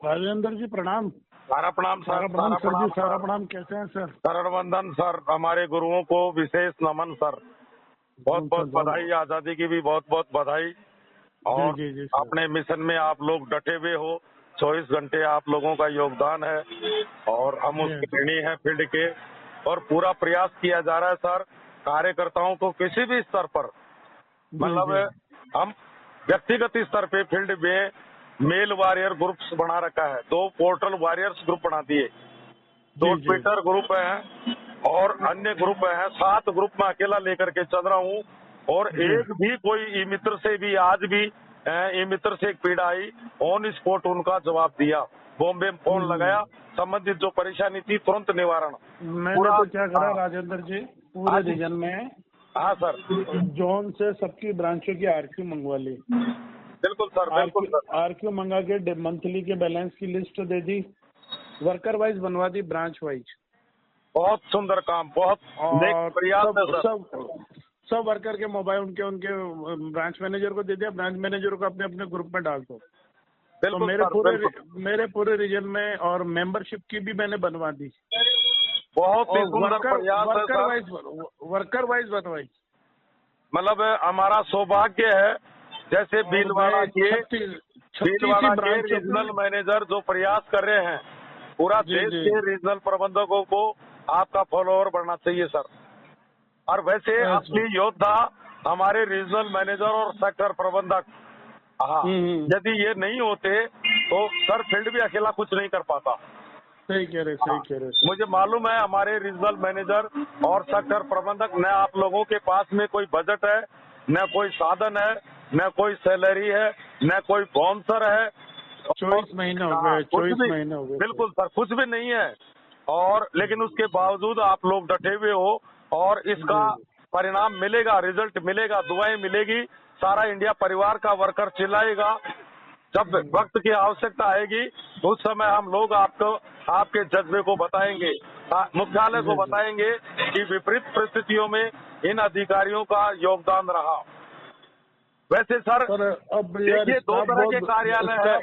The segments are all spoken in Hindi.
राजेंद्र जी प्रणाम। सारा प्रणाम सर। सारा प्रणाम सर जी, सारा प्रणाम। कैसे हैं सर? शरण वंदन सर, हमारे गुरुओं को विशेष नमन सर। बहुत बहुत बधाई, आजादी की भी बहुत बहुत बधाई। और जी जी अपने मिशन में आप लोग डटे हुए हो। 24 घंटे आप लोगों का योगदान है और हम उसके ऋणी हैं फील्ड के। और पूरा प्रयास किया जा रहा है सर, कार्यकर्ताओं को किसी भी स्तर पर, मतलब हम व्यक्तिगत स्तर पे फील्ड में मेल वॉरियर ग्रुप्स बना रखा है। 2 पोर्टल वॉरियर्स ग्रुप बना दिए, 2 ट्विटर ग्रुप हैं और अन्य ग्रुप हैं। 7 ग्रुप में अकेला लेकर के चल रहा हूँ। और एक भी कोई ई मित्र से भी आज भी ई मित्र से एक पीड़ा आई, ऑन स्पॉट उनका जवाब दिया। बॉम्बे में फोन लगाया, संबंधित जो परेशानी थी तुरंत निवारण। मैंने तो क्या करा राजेंद्र जी, पूरे रीजन में, हाँ सर, जोन से सबकी ब्रांचों की आरक्यू मंगवा ली। बिल्कुल सर, बिल्कुल सर। आरक्यू मंगा के मंथली के बैलेंस की लिस्ट दे दी, वर्कर वाइज बनवा दी, ब्रांच वाइज। बहुत सुंदर काम, बहुत नेक प्रयास है सर। सब वर्कर के मोबाइल उनके ब्रांच मैनेजर को दे दिया, ब्रांच मैनेजर को अपने अपने ग्रुप में डाल दो। तो मेरे पूरे रीजन में, और मेंबरशिप की भी मैंने बनवा दी। बहुत ही सुंदर प्रयास है वर्कर वाइज बनवाई। मतलब हमारा सौभाग्य है, जैसे भीलवाड़ा के रीजनल मैनेजर जो प्रयास कर रहे हैं, पूरा देश के रीजनल प्रबंधकों को आपका फॉलोअर बढ़ना चाहिए सर। और वैसे असली योद्धा हमारे रीजनल मैनेजर और सेक्टर प्रबंधक। हाँ, यदि ये नहीं होते तो सर फील्ड भी अकेला कुछ नहीं कर पाता। सही कह रहे। मुझे मालूम है हमारे रीजनल मैनेजर और सेक्टर प्रबंधक, न आप लोगों के पास में कोई बजट है, न कोई साधन है, न कोई सैलरी है, न कोई बाउंसर है। 24 महीने हो गए, 24 महीने हो गए। बिल्कुल सर, कुछ भी नहीं है। और लेकिन उसके बावजूद आप लोग डटे हुए हो और इसका परिणाम मिलेगा, रिजल्ट मिलेगा, दुआएं मिलेगी। सारा इंडिया परिवार का वर्कर चिल्लाएगा। जब वक्त की आवश्यकता आएगी तो उस समय हम लोग आपको आपके जज्बे को बताएंगे, मुख्यालय को बताएंगे कि विपरीत परिस्थितियों में इन अधिकारियों का योगदान रहा। वैसे सर अब देखिए 2 तरह के कार्यालय है।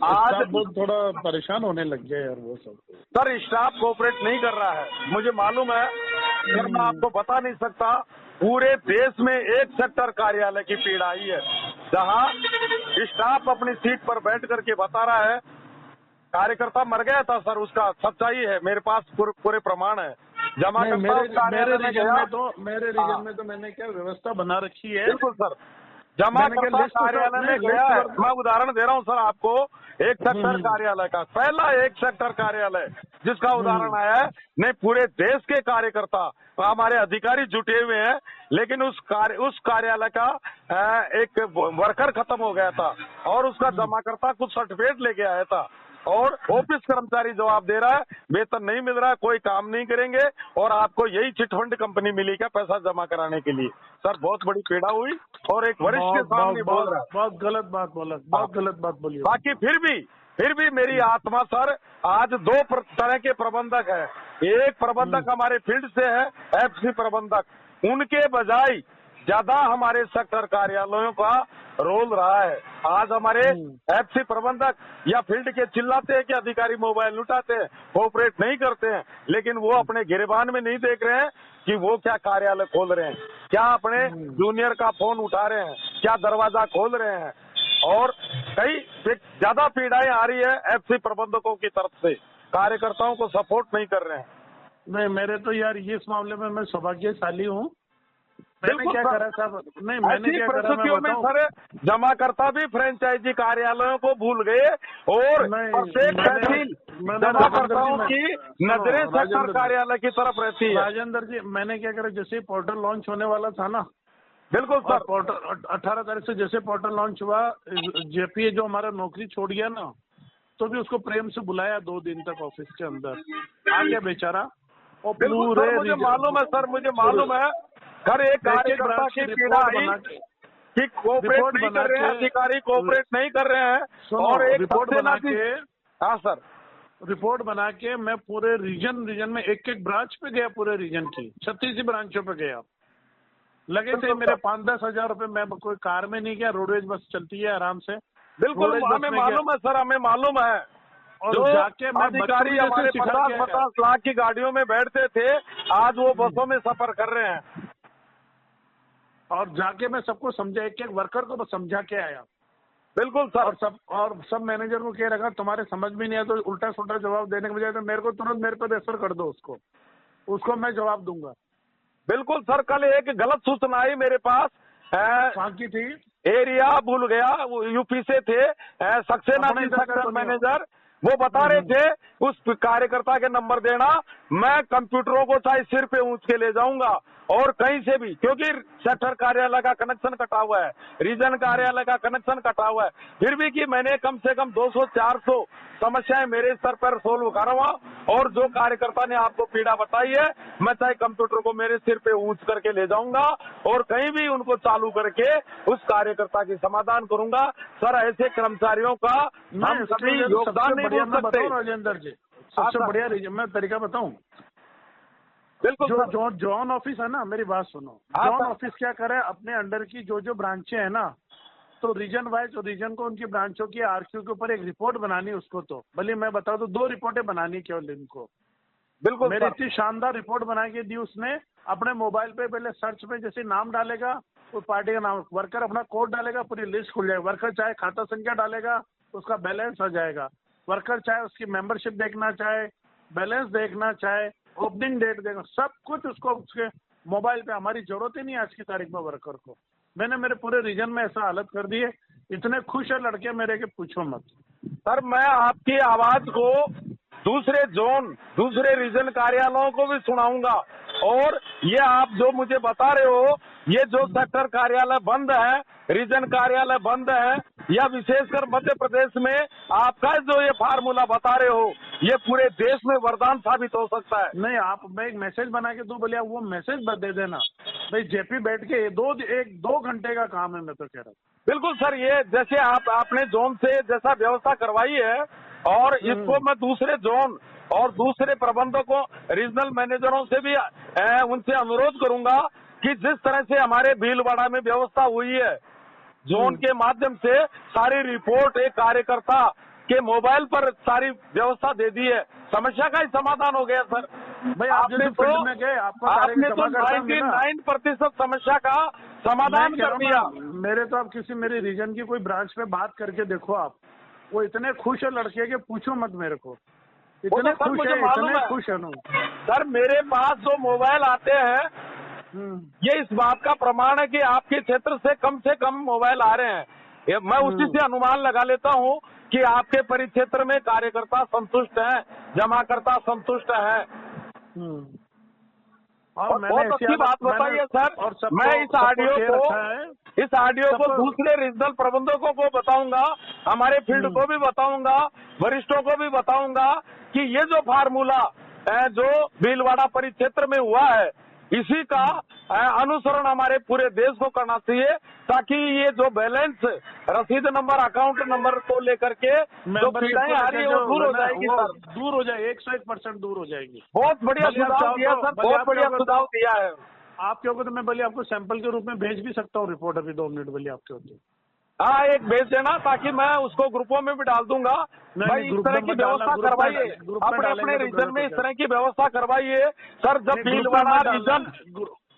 आज बहुत थोड़ा परेशान होने लग गए यार वो सब। सर स्टाफ कोऑपरेट नहीं कर रहा है, मुझे मालूम है सर, मैं आपको बता नहीं सकता। पूरे देश में एक सेक्टर कार्यालय की पीड़ा आई है, जहां स्टाफ अपनी सीट पर बैठ करके बता रहा है कार्यकर्ता मर गया था सर। उसका सच्चाई है, मेरे पास पूरे प्रमाण है। जमा मेरे रीजन में तो मैंने क्या व्यवस्था बना रखी है। बिल्कुल सर, जमा कार्यालय में गया है। मैं उदाहरण दे रहा हूँ सर आपको, एक सेक्टर कार्यालय का, पहला एक सेक्टर कार्यालय जिसका उदाहरण आया है। नहीं, पूरे देश के कार्यकर्ता हमारे अधिकारी जुटे हुए हैं, लेकिन उस कार्यालय का एक वर्कर खत्म हो गया था और उसका जमाकर्ता कुछ सर्टिफिकेट लेके आया था और ऑफिस कर्मचारी जवाब दे रहा है वेतन नहीं मिल रहा है, कोई काम नहीं करेंगे और आपको यही चिटफंड कंपनी मिली क्या पैसा जमा कराने के लिए। सर बहुत बड़ी पीड़ा हुई और एक वरिष्ठ के सामने बोल रहा है। बहुत गलत बात बोला, बहुत गलत बात बोली। बाकी फिर भी मेरी आत्मा सर, आज 2 तरह के प्रबंधक है। एक प्रबंधक हमारे फील्ड से है, एफसी प्रबंधक, उनके बजाय ज्यादा हमारे सेक्टर कार्यालयों का रोल रहा है। आज हमारे एफसी प्रबंधक या फील्ड के चिल्लाते हैं कि अधिकारी मोबाइल लुटाते हैं, कोऑपरेट नहीं करते हैं, लेकिन वो अपने गिरबान में नहीं देख रहे हैं कि वो क्या कार्यालय खोल रहे हैं, क्या अपने जूनियर का फोन उठा रहे हैं, क्या दरवाजा खोल रहे हैं। और कई ज्यादा पीड़ाएं आ रही है एफसी प्रबंधकों की तरफ से, कार्यकर्ताओं को सपोर्ट नहीं कर रहे हैं। नहीं, मेरे तो यार इस मामले में मैं सौभाग्यशाली हूँ। मैंने क्या करा साहब, नहीं मैंने क्या करा परिस्थितियों में सर, जमाकर्ता भी फ्रेंचाइजी कार्यालयों को भूल गए और प्रत्येक तहसील जमाकर्ताओं की नजरें सेक्टर कार्यालय की तरफ रहती है। राजेंद्र जी, मैंने क्या करा, जैसे पोर्टल लॉन्च होने वाला था ना, बिल्कुल सर, पोर्टल 18 तारीख से जैसे पोर्टल लॉन्च हुआ, जेपीए जो हमारा नौकरी छोड़ गया ना, तो भी उसको प्रेम से बुलाया 2 दिन तक ऑफिस के अंदर, आ गया बेचारा। और पूरे मुझे मालूम है सर, मुझे मालूम है हर एक कार्यकर्ता की पीड़ा आई कि कोऑपरेट नहीं कर रहे हैं, अधिकारी कोऑपरेट नहीं कर रहे हैं। और एक रिपोर्ट बना के, हाँ सर, रिपोर्ट बना के मैं पूरे रीजन में एक ब्रांच पे गया, पूरे रीजन की 36 ब्रांचों पे गया। लगे थे मेरे 5-10 हजार रुपए, मैं कोई कार में नहीं गया, रोडवेज बस चलती है आराम से। बिल्कुल हमें मालूम है सर, हमें मालूम है और जो जाके मैं अधिकारी हमारे 50-50 लाख की गाड़ियों में बैठते थे, आज वो बसों में सफर कर रहे हैं। और जाके मैं सबको समझा, एक एक वर्कर को समझा के आया। बिल्कुल सर। और सब मैनेजर को कह रखा तुम्हारे समझ में नहीं आया तो उल्टा सुल्टा जवाब देने के बजाय तो मेरे को तुरंत मेरे पे रेफर कर दो, उसको मैं जवाब दूंगा। बिल्कुल सर, कल एक गलत सूचना आई मेरे पास। कहाँ की थी? एरिया भूल गया, वो यूपी से थे, सक्सेना जी सेक्टर मैनेजर, वो बता रहे थे उस कार्यकर्ता के नंबर देना, मैं कंप्यूटरों को चाहे सिर पे ऊंच के ले जाऊंगा और कहीं से भी, क्योंकि सेक्टर कार्यालय का कनेक्शन कटा हुआ है, रीजन कार्यालय का कनेक्शन कटा हुआ है, फिर भी कि मैंने कम से कम 200-400 समस्याएं मेरे स्तर पर सोल्व करवा, और जो कार्यकर्ता ने आपको पीड़ा बताई है, मैं चाहे कंप्यूटर को मेरे सिर पे ऊंच करके ले जाऊंगा और कहीं भी उनको चालू करके उस कार्यकर्ता की समाधान करूंगा। सर, ऐसे कर्मचारियों का हम कभी योगदान नहीं भूल सकते। राजेंद्र जी, सबसे बढ़िया रीजन मैं तरीका बताऊं। बिल्कुल, जो जॉन ऑफिस है ना, मेरी बात सुनो, जॉन ऑफिस क्या करे, अपने अंडर की जो ब्रांचें है ना, तो रीजन वाइज रीजन को उनकी ब्रांचों की आरक्यू के ऊपर एक रिपोर्ट बनानी, उसको तो भले मैं बता दूं 2 रिपोर्टें बनानी केवल इनको। बिल्कुल, मेरी इतनी शानदार रिपोर्ट बना के दी उसने। अपने मोबाइल पे पहले सर्च में जैसे नाम डालेगा, वो पार्टी का नाम, वर्कर अपना कोड डालेगा, पूरी लिस्ट खुल जाएगी। वर्कर चाहे खाता संख्या डालेगा, उसका बैलेंस आ जाएगा। वर्कर चाहे उसकी मेंबरशिप देखना चाहे, बैलेंस देखना चाहे, ओपनिंग डेट देखना, सब कुछ उसको उसके मोबाइल पे। हमारी जरूरत ही नहीं आज की तारीख में वर्कर को। मैंने मेरे पूरे रीजन में ऐसा हालत कर दी है, इतने खुश है लड़के मेरे के पूछो मत। सर, मैं आपकी आवाज को दूसरे जोन, दूसरे रीजन कार्यालयों को भी सुनाऊंगा, और ये आप जो मुझे बता रहे हो, ये जो सेक्टर कार्यालय बंद है, रीजन कार्यालय बंद है, या विशेषकर मध्य प्रदेश में आपका जो ये फार्मूला बता रहे हो, ये पूरे देश में वरदान साबित हो सकता है। नहीं, आप मैं एक मैसेज बना के दूं, बोलिए वो मैसेज दे देना भाई, जेपी बैठ के 2 घंटे का काम है, मैं तो कह रहा हूँ। बिल्कुल सर, ये जैसे आपने जोन से जैसा व्यवस्था करवाई है, और इसको मैं दूसरे जोन और दूसरे प्रबंधकों, रीजनल मैनेजरों से भी उनसे अनुरोध करूंगा कि जिस तरह से हमारे भीलवाड़ा में व्यवस्था हुई है, जोन के माध्यम से सारी रिपोर्ट एक कार्यकर्ता के मोबाइल पर सारी व्यवस्था दे दी है, समस्या का ही समाधान हो गया सर। भाई आपने तो 99% समस्या का समाधान कर दिया। मेरे रीजन की कोई ब्रांच में बात करके देखो आप, वो इतने खुश है लड़के के पूछो मत मेरे को, इतने खुश है ना सर। मेरे पास जो मोबाइल आते हैं, ये इस बात का प्रमाण है कि आपके क्षेत्र से कम मोबाइल आ रहे हैं। मैं उसी से अनुमान लगा लेता हूँ कि आपके परिक्षेत्र में कार्यकर्ता संतुष्ट हैं, जमाकर्ता संतुष्ट हैं। और बहुत अच्छी बात बताइए सर। मैं इस ऑडियो को दूसरे रीजनल प्रबंधकों को बताऊंगा, हमारे फील्ड को भी बताऊंगा, वरिष्ठों को भी बताऊंगा कि ये जो फार्मूला जो भीलवाड़ा परिक्षेत्र में हुआ है, इसी का अनुसरण हमारे पूरे देश को करना चाहिए, ताकि ये जो बैलेंस, रसीद नंबर, अकाउंट नंबर को लेकर के जो पीड़ाएं आ रही है वो दूर हो जाएगी सर, दूर हो जाए, 101% दूर हो जाएगी। बहुत बढ़िया सुझाव दिया सर, बहुत बढ़िया सुझाव दिया है। आपके होगा तो मैं भले आपको सैंपल के रूप में भेज भी सकता हूँ रिपोर्ट, अभी 2 मिनट भले आपके होते। हाँ, एक भेज देना ताकि मैं उसको ग्रुपों में भी डाल दूंगा। भाई इस तरह की व्यवस्था करवाइए, अपने अपने रीजन में इस तरह की व्यवस्था करवाइए सर। जब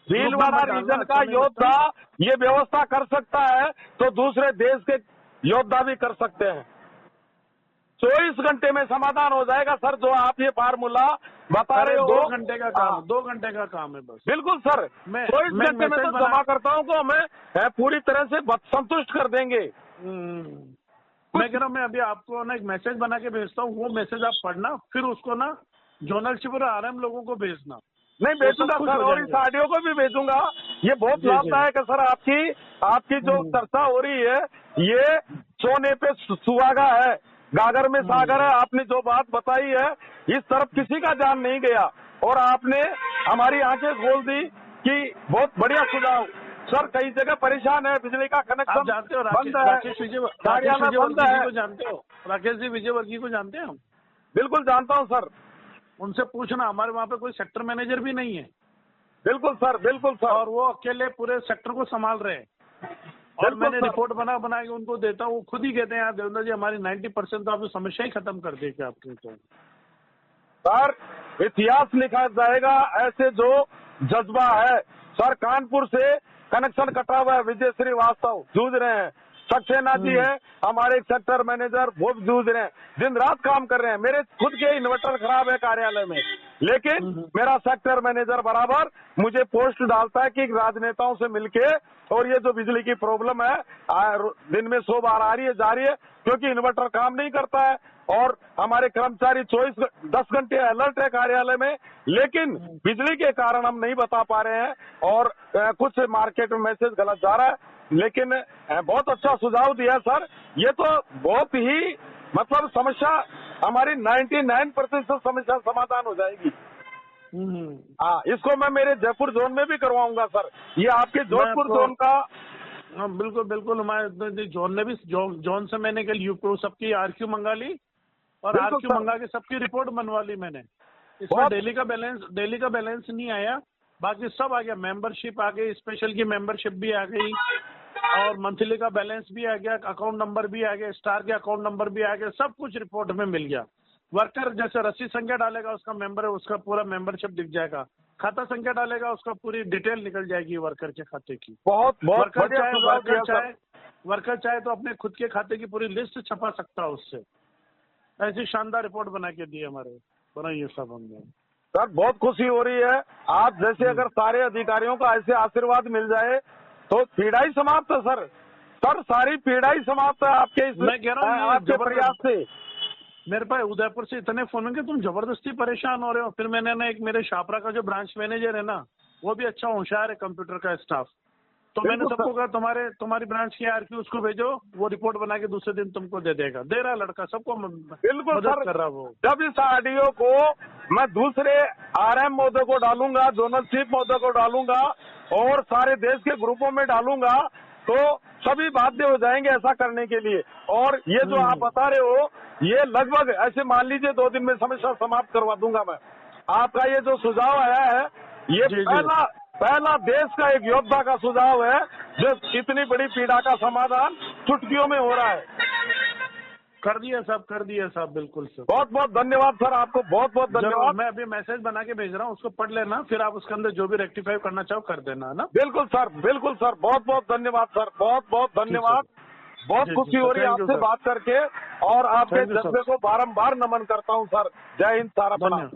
भीलवाड़ा रीजन का योद्धा ये व्यवस्था कर सकता है, तो दूसरे देश के योद्धा भी कर सकते हैं। 24 घंटे में समाधान हो जाएगा सर, जो आप ये फार्मूला बता रहे हो। 2 घंटे का काम, 2 घंटे का काम है बस। बिल्कुल सर, 24 घंटे में तो जमाकर्ताओं को हमें पूरी तरह से संतुष्ट कर देंगे। मैं कह रहा हूँ, मैं अभी आपको ना एक मैसेज बना के भेजता हूँ, वो मैसेज आप पढ़ना, फिर उसको ना जोनलशिप और आरएम लोगों को भेजना। नहीं भेजूंगा सर, और इस ऑडियो को भी भेजूंगा। ये बहुत लाभदायक है सर, आपकी जो चर्चा हो रही है, ये सोने पे सुहागा है, गागर में सागर है। आपने जो बात बताई है, इस तरफ किसी का ध्यान नहीं गया, और आपने हमारी आंखें खोल दी कि बहुत बढ़िया सुझाव। सर, कई जगह परेशान है, बिजली का कनेक्शन जानते हो, बंद है, राकेश विजयवर्गीय को जानते हो? राकेश जी विजयवर्गीय को जानते हैं? बिल्कुल जानता हूँ सर। उनसे पूछना, हमारे वहाँ पे कोई सेक्टर मैनेजर भी नहीं है। बिल्कुल सर, बिल्कुल सर। और वो अकेले पूरे सेक्टर को संभाल रहे हैं। और मैंने रिपोर्ट बना के उनको देता हूँ, वो खुद ही कहते हैं यार देवेंद्र जी हमारी 90% तो आपकी समस्या ही खत्म कर देगी आपकी। तो सर इतिहास लिखा जाएगा, ऐसे जो जज्बा है सर। कानपुर से कनेक्शन कटा हुआ है, विजय श्रीवास्तव जूझ रहे हैं, सक्सेना जी है हमारे एक सेक्टर मैनेजर, वो भी जूझ रहे हैं, दिन रात काम कर रहे हैं। मेरे खुद के इन्वर्टर खराब है कार्यालय में, लेकिन मेरा सेक्टर मैनेजर बराबर मुझे पोस्ट डालता है कि राजनेताओं से मिलके, और ये जो बिजली की प्रॉब्लम है दिन में 100 बार आ रही है जा रही है, क्योंकि इन्वर्टर काम नहीं करता है और हमारे कर्मचारी 10 घंटे अलर्ट है कार्यालय में, लेकिन बिजली के कारण हम नहीं बता पा रहे हैं और कुछ मार्केट में मैसेज गलत जा रहा है। लेकिन बहुत अच्छा सुझाव दिया सर, ये तो बहुत ही मतलब समस्या हमारी 99% समस्या समाधान हो जाएगी। हाँ, इसको मैं मेरे जयपुर जोन में भी करवाऊंगा सर। ये आपके जोधपुर जोन का। हाँ बिल्कुल बिल्कुल, हमारे जोन ने भी जोन से मैंने कल यूपी सबकी आरक्यू मंगा ली और आरक्यू मंगा के सबकी रिपोर्ट बनवा ली मैंने। इसमें डेली का बैलेंस नहीं आया, बाकी सब आ गया। मेंबरशिप आ गई, स्पेशल की मेंबरशिप भी आ गई और मंथली का बैलेंस भी आ गया, अकाउंट नंबर भी आ गया, स्टार के अकाउंट नंबर भी आ गया, सब कुछ रिपोर्ट में मिल गया। वर्कर जैसे रसीद संख्या डालेगा उसका मेंबर है, उसका पूरा मेंबरशिप दिख जाएगा। खाता संख्या डालेगा उसका पूरी डिटेल निकल जाएगी वर्कर के खाते की। बहुत वर्कर चाहे तो अपने खुद के खाते की पूरी लिस्ट छपा सकता है उससे। ऐसी शानदार रिपोर्ट बना के दी हमारे बनाइए सब हमने। सर बहुत खुशी हो रही है, आप जैसे अगर सारे अधिकारियों का ऐसे आशीर्वाद मिल जाए तो पीड़ा ही समाप्त है सर। सर सारी पीड़ा ही समाप्त है आपके मैं कह रहा हूँ आपके प्रयास से। मेरे पास उदयपुर से इतने फोन होंगे, तुम जबरदस्ती परेशान हो रहे हो। फिर मैंने ना एक मेरे शापरा का जो ब्रांच मैनेजर है ना, वो भी अच्छा होशियार है कंप्यूटर का स्टाफ, तो मैंने सबको कहा तुम्हारी ब्रांच की आरक्यू उसको भेजो, वो रिपोर्ट बना के दूसरे दिन तुमको दे देगा। दे रहा लड़का, सबको बिल्कुल मदद कर रहा वो। जब इस आरडीओ को मैं दूसरे आरएम महोदय को डालूंगा, जोनल चीफ महोदय को डालूंगा और सारे देश के ग्रुपों में डालूंगा तो सभी बाध्य हो जाएंगे ऐसा करने के लिए। और ये जो आप बता रहे हो, ये लगभग ऐसे मान लीजिए 2 दिन में समस्या समाप्त करवा दूंगा मैं। आपका ये जो सुझाव आया है, ये पहला देश का एक योद्धा का सुझाव है जो इतनी बड़ी पीड़ा का समाधान चुटकियों में हो रहा है। कर दिया साहब, बिल्कुल सर। बहुत बहुत धन्यवाद सर, आपको बहुत बहुत धन्यवाद। मैं अभी मैसेज बना के भेज रहा हूँ, उसको पढ़ लेना, फिर आप उसके अंदर जो भी रेक्टिफाई करना चाहो कर देना, है ना। बिल्कुल सर, बिल्कुल सर, बहुत बहुत धन्यवाद सर, बहुत बहुत धन्यवाद। बहुत खुशी हो रही है आपसे बात करके और आपके जज्बे को बारंबार नमन करता हूँ सर। जय हिंद, सारा प्रणाम।